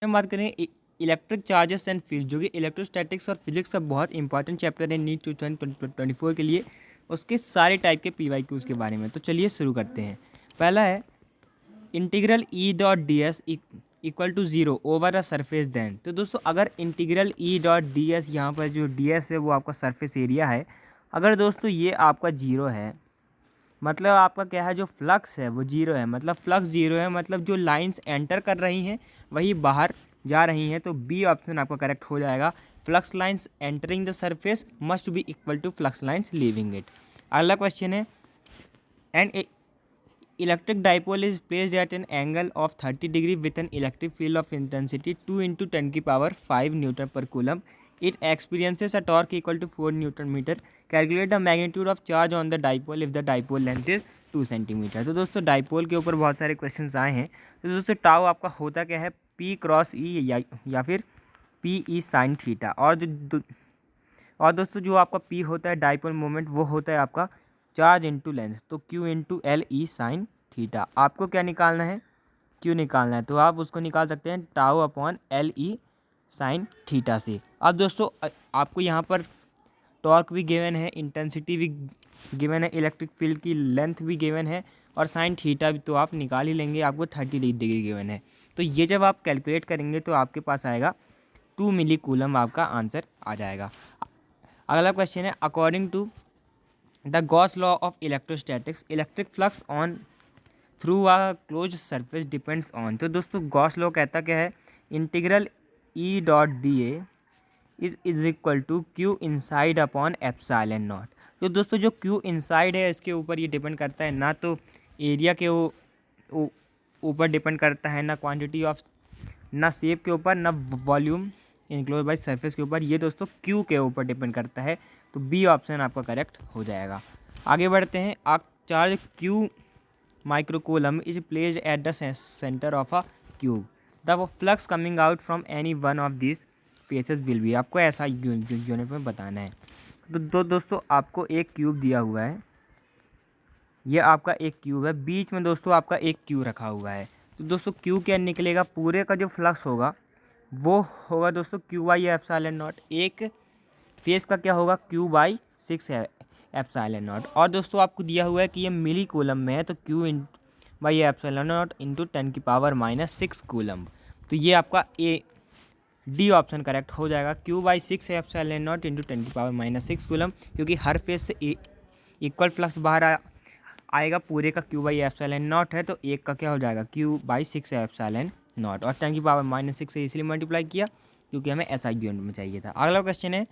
हम बात करें इलेक्ट्रिक चार्जेस एंड फील्ड, जो कि इलेक्ट्रोस्टैटिक्स और फिजिक्स का बहुत इंपॉर्टेंट चैप्टर है नीट 2024 के लिए, उसके सारे टाइप के PYQs के बारे में। तो चलिए शुरू करते हैं। पहला है integral E dot D S equal to zero over a surface then. तो दोस्तों अगर integral E dot D S, यहाँ पर जो डी एस है वो आपका सरफेस एरिया है, अगर दोस्तों ये आपका जीरो है, मतलब आपका क्या है, जो फ्लक्स है वो जीरो है, मतलब फ्लक्स जीरो है, मतलब जो लाइंस एंटर कर रही हैं वही बाहर जा रही हैं, तो बी ऑप्शन आपका करेक्ट हो जाएगा। Flux lines entering the surface must be equal to flux lines leaving it. अगला क्वेश्चन है and electric dipole is placed at an angle of 30 degree with an electric field of intensity 2 × 10⁵ newton per coulomb. It experiences a torque equal to 4 newton metre. Calculate the magnitude of charge on the dipole if the dipole length is 2 centimetre. तो दोस्तों dipole के ऊपर बहुत सारे question आए हैं। तो दोस्तों टाउ आपका होता क्या है, P क्रॉस E या फिर PE साइन थीटा। और दोस्तों जो आपका P होता है डाइपोल मोमेंट, वो होता है आपका चार्ज इंटू लेंथ, तो Q into LE sine theta. आपको क्या निकालना है, Q निकालना है, तो आप उसको निकाल सकते हैं tau upon LE sine theta से। अब दोस्तों आपको यहाँ पर टॉर्क भी गिवन है, इंटेंसिटी भी गिवन है, इलेक्ट्रिक फील्ड की लेंथ भी गिवन है, और साइन थीटा भी तो आप निकाल ही लेंगे, आपको 30 डिग्री गिवन है। तो ये जब आप कैलकुलेट करेंगे तो आपके पास आएगा 2 मिली कूलम, आपका आंसर आ जाएगा। अगला क्वेश्चन है according to the Gauss law of electrostatics electric flux on through a close surface depends on. तो दोस्तों गॉस लॉ कहता क्या है, integral E dot D A is equal to Q inside upon epsilon naught. तो दोस्तों जो Q inside है इसके ऊपर ये डिपेंड करता है, ना तो एरिया के ऊपर डिपेंड करता है, ना क्वांटिटी ऑफ, ना शेप के ऊपर, ना वॉल्यूम इनक्लोज बाय सरफेस के ऊपर, ये दोस्तों क्यू के ऊपर डिपेंड करता है। तो बी ऑप्शन आपका करेक्ट हो जाएगा। आगे बढ़ते हैं। A charge q microcoulomb is placed at the centre of a cube. The flux coming out from any one of this faces will be. आपको ऐसा यूनिट में बताना है। तो दोस्तों आपको एक क्यूब दिया हुआ है, ये आपका एक क्यूब है, बीच में दोस्तों आपका एक क्यू रखा हुआ है। तो दोस्तों क्यू क्या निकलेगा, पूरे का जो फ्लक्स होगा वो होगा दोस्तों Q/ε0। एक फेस का क्या होगा, Q/6 है ε0। और दोस्तों आपको दिया हुआ है कि ये मिली कूलम में है, तो Q/ε0 इंटू 10⁻⁻6 कूलम। तो ये आपका ए डी ऑप्शन करेक्ट हो जाएगा। Q/6 है ε0 इंटू 10⁻⁻6 कूलम, क्योंकि हर फेस से इक्वल फ्लक्स बाहर आएगा, पूरे का Q/ε0 है, तो एक का क्या हो जाएगा Q/6 है ε0, और 10⁻⁻6 से इसलिए मल्टीप्लाई किया क्योंकि हमें SI यूनिट में चाहिए था। अगला क्वेश्चन है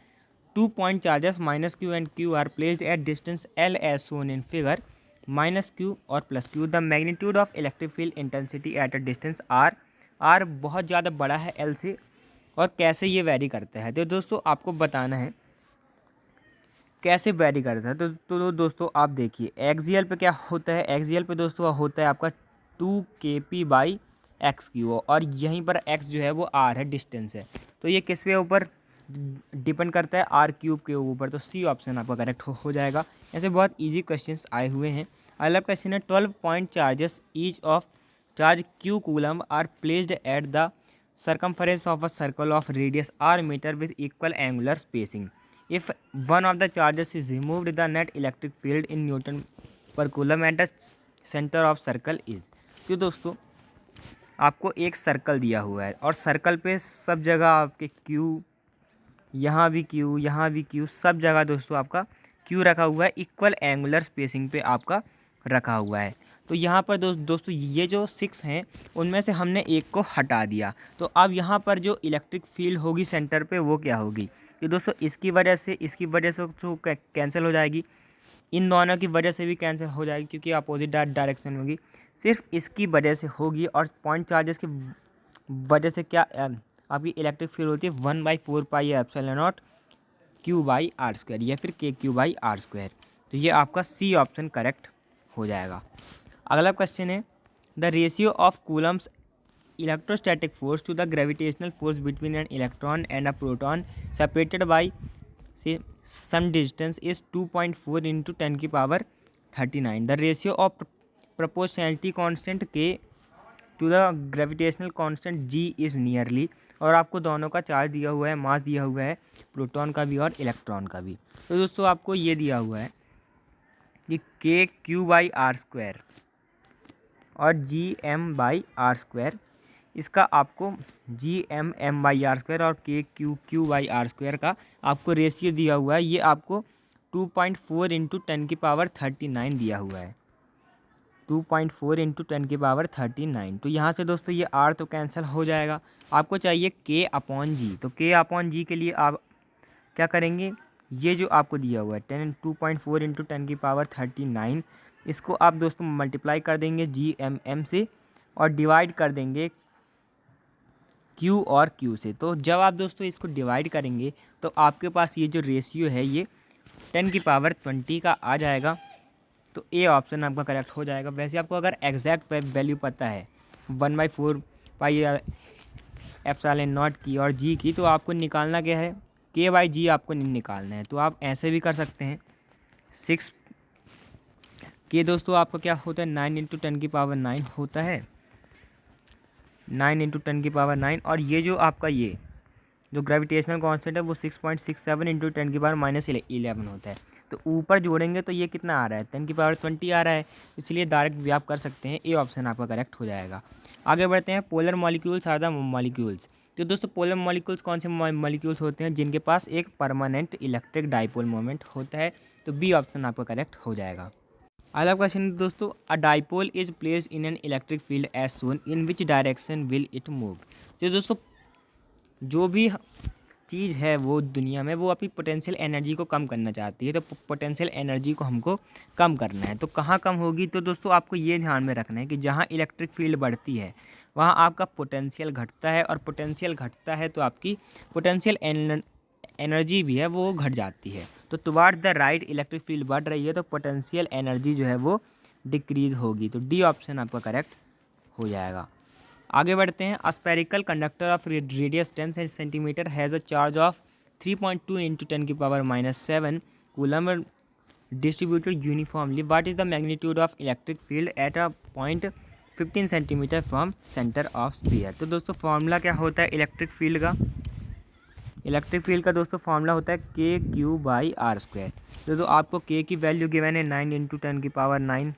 2 point charges -Q and Q are placed at distance L as shown in figure -Q और +Q। The magnitude of electric field intensity at a distance R बहुत ज़्यादा बड़ा है L से, और कैसे ये वेरी करता है। तो दोस्तों आपको बताना है कैसे वेरी करता है। तो दोस्तों आप देखिए एक्सियल पे क्या होता है, एक्सियल पे दोस्तों होता है आपका 2kp/x3, और यहीं पर x जो है वो r है, डिस्टेंस है। तो ये किस पे ऊपर डिपेंड करता है, r³ के ऊपर। तो सी ऑप्शन आपका करेक्ट हो जाएगा। ऐसे बहुत इजी क्वेश्चंस आए हुए हैं। अगला क्वेश्चन है 12 point charges each of charge q coulomb are placed at the circumference of a circle of radius r meter with equal angular spacing. If one of the charges is removed, the net electric field in Newton per coulomb at the center of circle is। तो दोस्तों आपको एक circle दिया हुआ है, और circle पे सब जगह आपके Q, यहाँ भी Q, यहाँ भी Q, सब जगह दोस्तों आपका Q रखा हुआ है, इक्वल एंगुलर स्पेसिंग पे आपका रखा हुआ है। तो यहाँ पर दोस्तों ये जो 6 हैं उनमें से हमने एक को हटा दिया, तो अब यहाँ पर जो इलेक्ट्रिक फील्ड होगी सेंटर पे वो क्या होगी, कि दोस्तों इसकी वजह से तो कैंसिल हो जाएगी, इन दोनों की वजह से भी कैंसिल हो जाएगी क्योंकि अपोजिट डायरेक्शन में होगी, सिर्फ इसकी वजह से होगी। और पॉइंट चार्जेस की वजह से क्या आपकी इलेक्ट्रिक फील्ड होती है 1/4πε0 Q/r², या फिर KQ/r²। तो ये आपका सी ऑप्शन करेक्ट हो जाएगा। अगला क्वेश्चन है the ratio of coulomb's electrostatic force to the gravitational force between an electron and a proton separated by से some distance is 2.4 × 10⁻39। The ratio of proportionality constant k to the gravitational constant G is nearly, और आपको दोनों का charge दिया हुआ है, मास दिया हुआ है, प्रोटॉन का भी और इलेक्ट्रॉन का भी। तो दोस्तों आपको ये दिया हुआ है कि के क्यू बाई आर स्क्वायर और G M by R square, इसका आपको G M by R square और K Q by R square का आपको रेशियो दिया हुआ है। ये आपको 2.4 इंटू 10⁻39 दिया हुआ है, 2.4 इंटू 10⁻39। तो यहाँ से दोस्तों ये आर तो कैंसिल हो जाएगा, आपको चाहिए के अपॉन जी। तो के अपॉन जी के लिए आप क्या करेंगे, ये जो आपको दिया हुआ है 2.4 इंटू 10⁻39, इसको आप दोस्तों मल्टीप्लाई कर देंगे जी एम से और डिवाइड कर देंगे क्यू और क्यू से। तो जब आप दोस्तों इसको डिवाइड करेंगे तो आपके पास ये जो रेशियो है ये 10⁻20 का आ जाएगा। तो ए ऑप्शन आपका करेक्ट हो जाएगा। वैसे आपको अगर एग्जैक्ट वैल्यू पता है 1/4 पाई एप्सिलॉन नॉट की और जी की, तो आपको निकालना क्या है, के बाई जी आपको निकालना है। तो आप ऐसे भी कर सकते हैं, 6 के दोस्तों आपका क्या होता है 9 इंटू 10⁻9 होता है, 9 इंटू 10⁻9, और ये जो आपका ये जो ग्रेविटेशनल कांस्टेंट है वो 6.67 इंटू 10⁻11 होता है। तो ऊपर जोड़ेंगे तो ये कितना आ रहा है 10⁻20 आ रहा है, इसलिए डायरेक्ट भी आप कर सकते हैं, ए ऑप्शन आपका करेक्ट हो जाएगा। आगे बढ़ते हैं, polar molecules are the molecules. तो दोस्तों पोलर मॉलिक्यूल्स कौन से मॉलिक्यूल्स होते हैं, जिनके पास एक परमानेंट इलेक्ट्रिक डाइपोल मोमेंट होता है। तो बी ऑप्शन आपका करेक्ट हो जाएगा। अगला क्वेश्चन दोस्तों, a dipole is placed in an electric field as shown, in which direction will it move. तो दोस्तों जो भी चीज़ है वो दुनिया में वो अपनी पोटेंशियल एनर्जी को कम करना चाहती है, तो पोटेंशियल एनर्जी को हमको कम करना है। तो कहाँ कम होगी, तो दोस्तों आपको ये ध्यान में रखना है कि जहाँ इलेक्ट्रिक फील्ड बढ़ती है वहाँ आपका पोटेंशियल घटता है, और पोटेंशियल घटता है तो आपकी पोटेंशियल एनर्जी भी है वो घट जाती है। तो toward the right electric field बढ़ रही है तो पोटेंशियल एनर्जी जो है वो डिक्रीज होगी। तो डी ऑप्शन आपका करेक्ट हो जाएगा। आगे बढ़ते हैं, spherical conductor of radius 10 centimetre has a charge of 3.2 into 10⁻⁻7 coulomb distributed uniformly. What is the magnitude of electric field at a point 15 centimetre from centre of sphere. तो दोस्तों formula क्या होता है इलेक्ट्रिक फील्ड का, electric field का दोस्तों formula होता है के क्यू बाई आर स्क्वायर। दोस्तों आपको के की वैल्यू गिवन है 9 इंटू 10⁻9,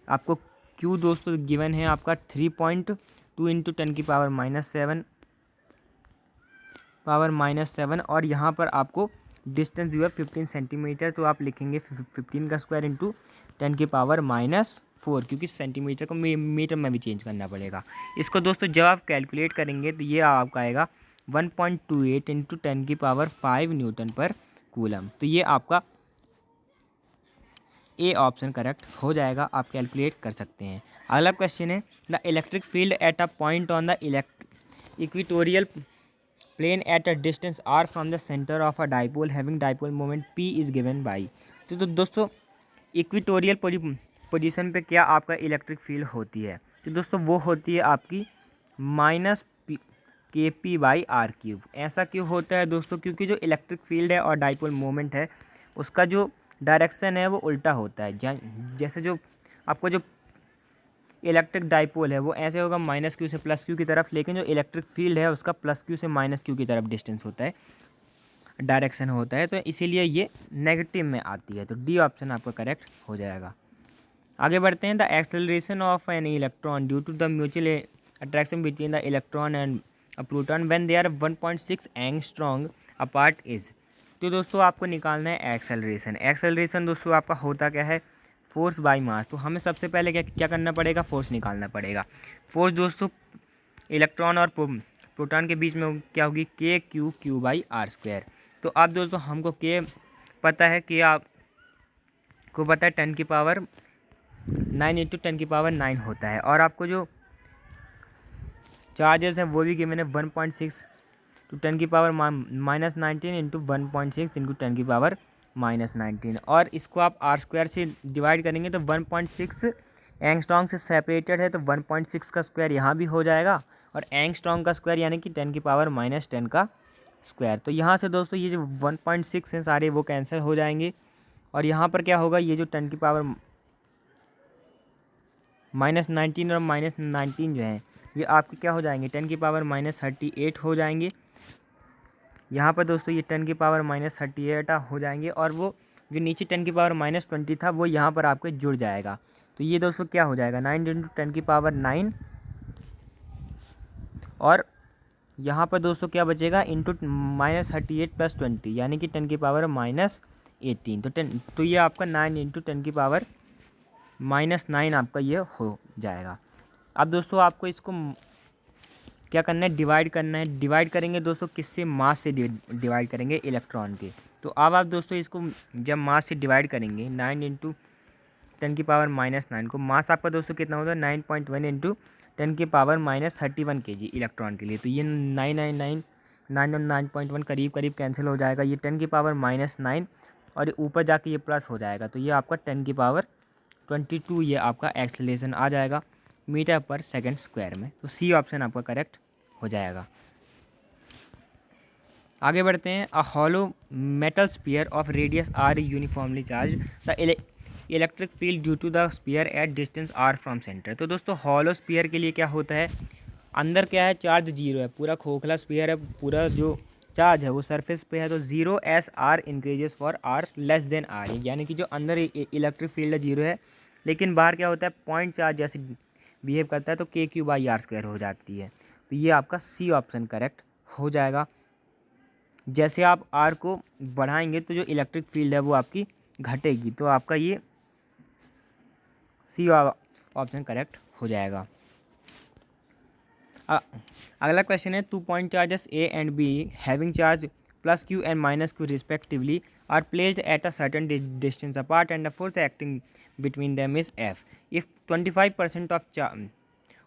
आपको क्यू दोस्तों गिवन है आपका 3.2 इंटू 10⁻⁻7 और यहाँ पर आपको डिस्टेंस जो है 15 सेंटीमीटर। तो आप लिखेंगे 15 का स्क्वायर इंटू 10⁻⁴, क्योंकि सेंटीमीटर को मीटर में भी चेंज करना पड़ेगा। इसको दोस्तों जब आप कैलकुलेट करेंगे तो ये आपका आएगा 1.28 इंटू 10⁵ न्यूटन पर कूलम। तो ये आपका ए ऑप्शन करेक्ट हो जाएगा, आप कैलकुलेट कर सकते हैं। अगला क्वेश्चन है, the electric field at a point on the equatorial plane at a distance R from the centre of a dipole having dipole moment P is given by. तो दोस्तों इक्वेटोरियल पोजीशन पे क्या आपका इलेक्ट्रिक फील्ड होती है, तो दोस्तों वो होती है आपकी -KP/r³। ऐसा क्यों होता है दोस्तों, क्योंकि जो इलेक्ट्रिक फील्ड है और डाइपोल मोमेंट है उसका जो डायरेक्शन है वो उल्टा होता है। जैसे जो आपको जो इलेक्ट्रिक डाइपोल है वो ऐसे होगा -Q से +Q की तरफ, लेकिन जो इलेक्ट्रिक फील्ड है उसका +Q से -Q की तरफ डिस्टेंस होता है, डायरेक्शन होता है, तो इसीलिए ये नेगेटिव में आती है। तो डी ऑप्शन आपका करेक्ट हो जाएगा। आगे बढ़ते हैं, the acceleration of an electron due to the mutual attraction between the electron and a proton when they are 1.6 angstrom apart is. तो दोस्तों आपको निकालना है एक्सेलरेशन। एक्सेलरेशन दोस्तों आपका होता क्या है, फोर्स बाय मास। तो हमें सबसे पहले क्या करना पड़ेगा, फोर्स निकालना पड़ेगा। फोर्स दोस्तों इलेक्ट्रॉन और प्रोटॉन के बीच में क्या होगी, KQ/r²। तो अब दोस्तों हमको के पता है कि आपको पता है 10⁻9 इंटू 10⁻9 होता है, और आपको जो चार्जेस है वो भी गिवन है 1.6 टू 10⁻⁻19 इंटू 1.6 इंटू 10⁻⁻19, और इसको आप r² से डिवाइड करेंगे तो 1.6 एंगस्ट्रॉम से सेपरेटेड है, तो 1.6 का स्क्वायर यहाँ भी हो जाएगा, और एंगस्ट्रॉम का स्क्वायर यानी कि 10⁻⁻10 का स्क्वायर। तो यहाँ से दोस्तों ये जो 1.6 हैं सारे वो कैंसिल हो जाएंगे, और यहाँ पर क्या होगा, ये जो 10⁻⁻19 और -19 जो है ये आपके क्या हो जाएंगे 10⁻38 हो जाएंगे। यहाँ पर दोस्तों ये 10⁻38 हो जाएंगे, और वो जो नीचे 10⁻20 था वो यहाँ पर आपके जुड़ जाएगा। तो ये दोस्तों क्या हो जाएगा 9 × 10⁻9, और यहाँ पर दोस्तों क्या बचेगा इंटू -38 + 20 यानी कि 10⁻18। तो ये आपका 9 × 10⁻9 आपका ये हो जाएगा। अब दोस्तों आपको इसको क्या करना है, डिवाइड करना है। डिवाइड करेंगे दोस्तों किससे, मास से डिवाइड करेंगे, इलेक्ट्रॉन के। तो अब आप दोस्तों इसको जब मास से डिवाइड करेंगे 9 × 10⁻9 को, मास आपका दोस्तों कितना होता है 9.1 × 10⁻31 kg इलेक्ट्रॉन के लिए। तो ये 9 और 9.1 करीब करीब कैंसिल हो जाएगा, ये 10⁻9 और ऊपर जाके ये प्लस हो जाएगा। तो ये आपका 10⁻22 ये आपका एक्सेलरेशन आ जाएगा मीटर/सेकंड में। तो सी ऑप्शन आपका करेक्ट हो जाएगा। आगे बढ़ते हैं। A hollow metal sphere of radius R uniformly charge the electric field due to the sphere at distance R from centre. तो दोस्तों हॉलो स्फीयर के लिए क्या होता है, अंदर क्या है चार्ज 0 है, पूरा खोखला स्फीयर है, पूरा जो चार्ज है वो सरफेस पे है। तो 0 as R increases for R less than R, यानी कि जो अंदर इलेक्ट्रिक फील्ड है 0 है, लेकिन बाहर क्या होता है पॉइंट चार्ज जैसे बिहेव करता है, तो KQ/R² हो जाती है। तो ये आपका सी ऑप्शन करेक्ट हो जाएगा। जैसे आप आर को बढ़ाएंगे तो जो इलेक्ट्रिक फील्ड है वो आपकी घटेगी, तो आपका ये सी ऑप्शन करेक्ट हो जाएगा। अगला क्वेश्चन है 2 point charges A and B having charge +Q and -Q respectively are placed at a certain distance apart and the force acting between them is F. If 25%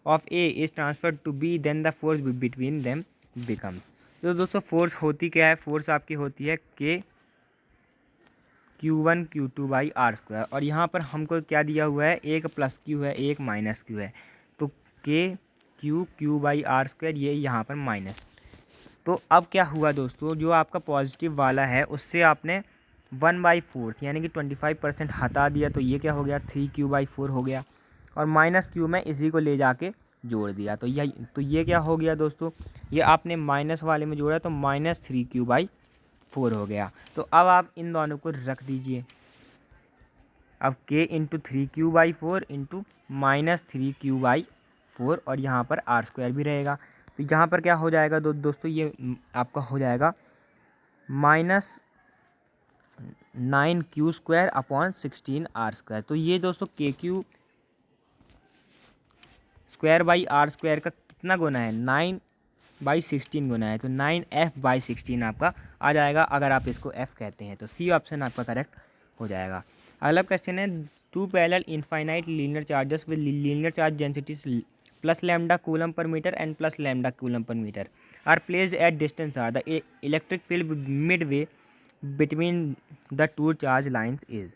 of A is transferred to B then the force between them becomes. तो दोस्तों force होती क्या है, force आपकी होती है Q1 Q2/R², और यहाँ पर हमको क्या दिया हुआ है, एक +Q है एक -Q है, तो Q/R², ये यहाँ पर माइनस। तो अब क्या हुआ दोस्तों, जो आपका पॉजिटिव वाला है उससे आपने 1/4 यानी कि 25% हटा दिया, तो ये क्या हो गया 3Q/4 हो गया, और -Q में इसी को ले जाके जोड़ दिया। तो ये क्या हो गया दोस्तों, ये आपने माइनस वाले में जोड़ा तो -3Q/4 हो गया। तो अब आप इन दोनों को रख दीजिए, अब K × 3Q/4 × -3Q/4, और यहाँ पर R² भी रहेगा। तो यहाँ पर क्या हो जाएगा दोस्तों, ये आपका हो जाएगा -9Q²/16R²। तो ये दोस्तों KQ²/R² का कितना गुना है, 9/16 गुना है, तो 9F/16 आपका आ जाएगा अगर आप इसको F कहते हैं। तो सी ऑप्शन आपका करेक्ट हो जाएगा। अगला क्वेश्चन है 2 parallel infinite linear charges with linear charge densities +λ coulomb per metre and +λ coulomb per metre are placed at distance r the electric field midway between the two charge lines is.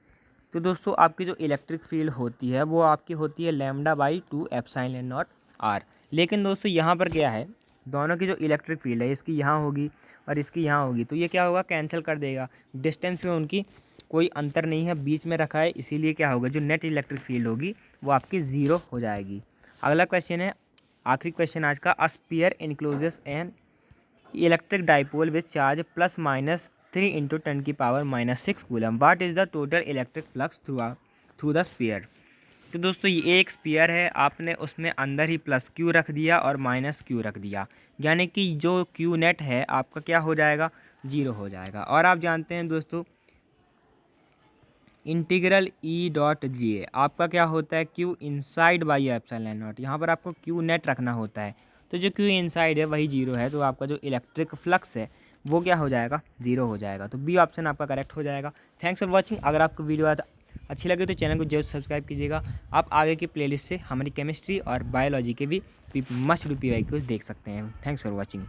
तो दोस्तों आपकी जो इलेक्ट्रिक फील्ड होती है वो आपकी होती है λ/2 ε0 r। लेकिन दोस्तों यहाँ पर क्या है, दोनों की जो इलेक्ट्रिक फील्ड है इसकी यहाँ होगी और इसकी यहाँ होगी, तो ये क्या होगा कैंसिल कर देगा, डिस्टेंस में उनकी कोई अंतर नहीं है, बीच में रखा है, इसीलिए क्या होगा जो नेट इलेक्ट्रिक फील्ड होगी वो आपकी 0 हो जाएगी। अगला क्वेश्चन है आखिरी क्वेश्चन आज का, a sphere encloses an electric dipole with charge +-3 × 10⁻⁻6 coulomb, what is the total electric flux through the sphere. तो दोस्तों ये एक स्फीयर है, आपने उसमें अंदर ही +Q रख दिया और -Q रख दिया, यानी कि जो Q नेट है आपका क्या हो जाएगा 0 हो जाएगा। और आप जानते हैं दोस्तों इंटीग्रल E.Ga आपका क्या होता है Q inside/ε0, यहाँ पर आपको Q नेट रखना होता है, तो जो Q इनसाइड है वही 0 है, तो आपका जो इलेक्ट्रिक फ्लक्स है वो क्या हो जाएगा 0 हो जाएगा। तो बी ऑप्शन आपका करेक्ट हो जाएगा। Thanks for watching. अगर आपको वीडियो अच्छी लगे तो चैनल को जरूर सब्सक्राइब कीजिएगा। आप आगे की प्लेलिस्ट से हमारी केमिस्ट्री और बायोलॉजी के भी मस्ट PYQs देख सकते हैं। Thanks for watching.